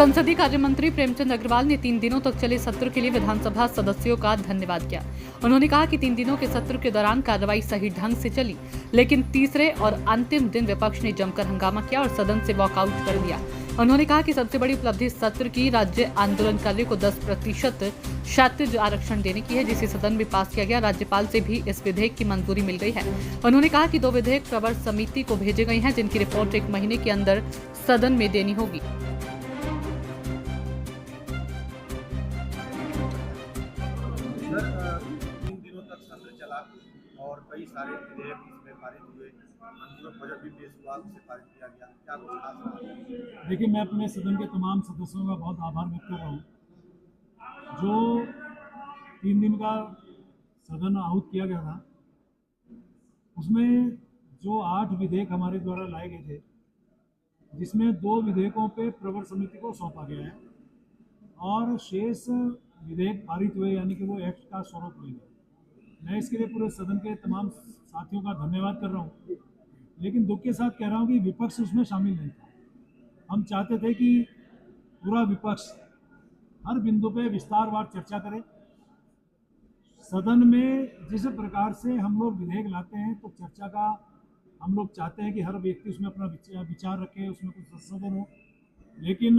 संसदीय कार्य मंत्री प्रेमचंद अग्रवाल ने 3 दिनों तक चले सत्र के लिए विधानसभा सदस्यों का धन्यवाद किया। उन्होंने कहा कि 3 दिनों के सत्र के दौरान कार्रवाई सही ढंग से चली, लेकिन तीसरे और अंतिम दिन विपक्ष ने जमकर हंगामा किया और सदन से वॉकआउट कर दिया। उन्होंने कहा कि सबसे बड़ी उपलब्धि सत्र की राज्य आंदोलनकारियों को 10% क्षैतिज आरक्षण देने की है, जिसे सदन में पास किया गया। राज्यपाल से भी इस विधेयक की मंजूरी मिल गई है। उन्होंने कहा कि 2 विधेयक प्रवर समिति को भेजे गए हैं, जिनकी रिपोर्ट 1 महीने के अंदर सदन में देनी होगी। सर, 3 दिनों तक सत्र चला और कई सारे विधेयक इसमें पारित हुए। अनुपूरक बजट भी पेश हुआ, उसे पारित किया गया। क्या कुछ खास रहा? देखिए, मैं अपने सदन के तमाम सदस्यों का बहुत आभार व्यक्त कर रहा हूँ। जो 3 दिन का सदन आहूत किया गया था, उसमें जो 8 विधेयक हमारे द्वारा लाए गए थे, जिसमें 2 विधेयकों पे प्रवर समिति को सौंपा गया है और शेष विधेयक पारित हुए, यानी कि वो एक्ट का स्वरूप ले गए। मैं इसके लिए पूरे सदन के तमाम साथियों का धन्यवाद कर रहा हूँ, लेकिन दुख के साथ कह रहा हूँ कि विपक्ष उसमें शामिल नहीं था। हम चाहते थे कि पूरा विपक्ष हर बिंदु पे विस्तारवार चर्चा करे। सदन में जिस प्रकार से हम लोग विधेयक लाते हैं, तो चर्चा का हम लोग चाहते हैं कि हर व्यक्ति उसमें अपना विचार रखे, उसमें कुछ संशोधन हो, लेकिन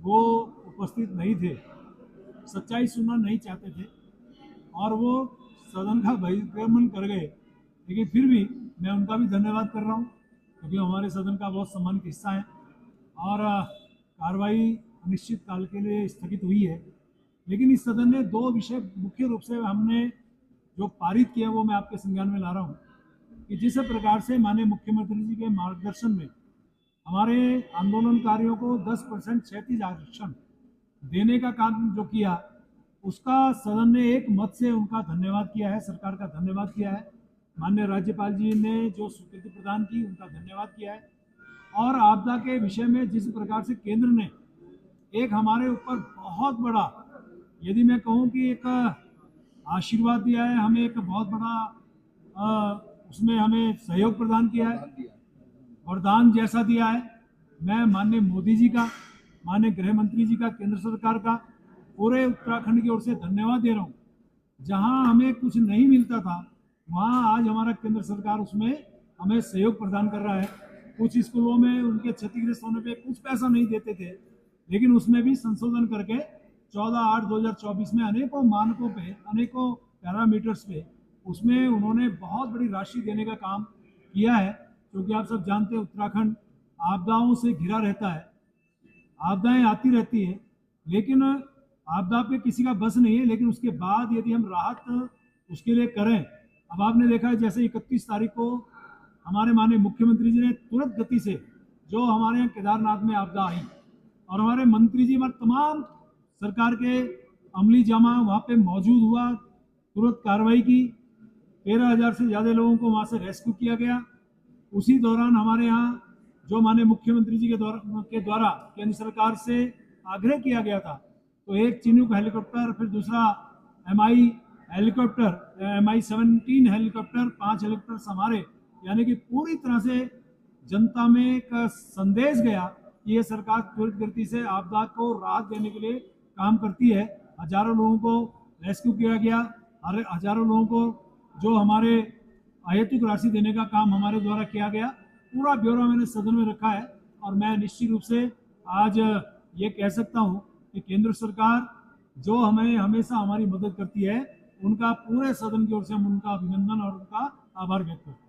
वो उपस्थित नहीं थे, सच्चाई सुनना नहीं चाहते थे और वो सदन का बहिष्करण कर गए। लेकिन फिर भी मैं उनका भी धन्यवाद कर रहा हूँ, क्योंकि हमारे सदन का बहुत सम्मानित हिस्सा है और कार्रवाई अनिश्चित काल के लिए स्थगित हुई है। लेकिन इस सदन ने 2 विषय मुख्य रूप से हमने जो पारित किया, वो मैं आपके संज्ञान में ला रहा हूँ कि जिस प्रकार से माननीय मुख्यमंत्री जी के मार्गदर्शन में हमारे आंदोलनकारियों को 10% क्षैतिज आरक्षण देने का काम जो किया, उसका सदन ने एक मत से उनका धन्यवाद किया है, सरकार का धन्यवाद किया है। माननीय राज्यपाल जी ने जो स्वीकृति प्रदान की, उनका धन्यवाद किया है। और आपदा के विषय में जिस प्रकार से केंद्र ने एक हमारे ऊपर बहुत बड़ा, यदि मैं कहूँ कि एक आशीर्वाद दिया है, हमें एक बहुत बड़ा उसमें हमें सहयोग प्रदान किया है, वरदान जैसा दिया है। मैं माननीय मोदी जी का, माननीय गृह मंत्री जी का, केंद्र सरकार का, पूरे उत्तराखंड की ओर से धन्यवाद दे रहा हूँ। जहाँ हमें कुछ नहीं मिलता था, वहाँ आज हमारा केंद्र सरकार उसमें हमें सहयोग प्रदान कर रहा है। कुछ स्कूलों में उनके क्षतिग्रस्त होने पे कुछ पैसा नहीं देते थे, लेकिन उसमें भी संशोधन करके 14/8/2024 में अनेकों मानकों पे, अनेकों पैरामीटर्स पे उसमें उन्होंने बहुत बड़ी राशि देने का काम किया है। क्योंकि आप सब जानते हैं, उत्तराखंड आपदाओं से घिरा रहता है, आपदाएं आती रहती है, लेकिन आपदा पे किसी का बस नहीं है। लेकिन उसके बाद यदि हम राहत उसके लिए करें, अब आपने देखा है जैसे 31 तारीख को हमारे माननीय मुख्यमंत्री जी ने तुरंत गति से, जो हमारे यहाँ केदारनाथ में आपदा आई, और हमारे मंत्री जी, हमारे तमाम सरकार के अमली जामा वहाँ पे मौजूद हुआ, तुरंत कार्रवाई की, 13,000 से ज़्यादा लोगों को वहाँ से रेस्क्यू किया गया। उसी दौरान हमारे यहाँ जो माननीय मुख्यमंत्री जी के द्वारा केंद्र सरकार से आग्रह किया गया था, तो एक चिनूक हेलीकॉप्टर, फिर दूसरा MI helicopter, MI-17 helicopter, 5 helicopter हमारे, यानी कि पूरी तरह से जनता में एक संदेश गया कि ये सरकार त्वरित गति से आपदा को राहत देने के लिए काम करती है। हजारों लोगों को रेस्क्यू किया गया, हजारों लोगों को जो हमारे अहेतुक राशि देने का काम हमारे द्वारा किया गया। पूरा ब्यौरा मैंने सदन में रखा है और मैं निश्चित रूप से आज ये कह सकता हूँ कि केंद्र सरकार जो हमें हमेशा हमारी मदद करती है, उनका पूरे सदन की ओर से हम उनका अभिनंदन और उनका आभार व्यक्त करते हैं।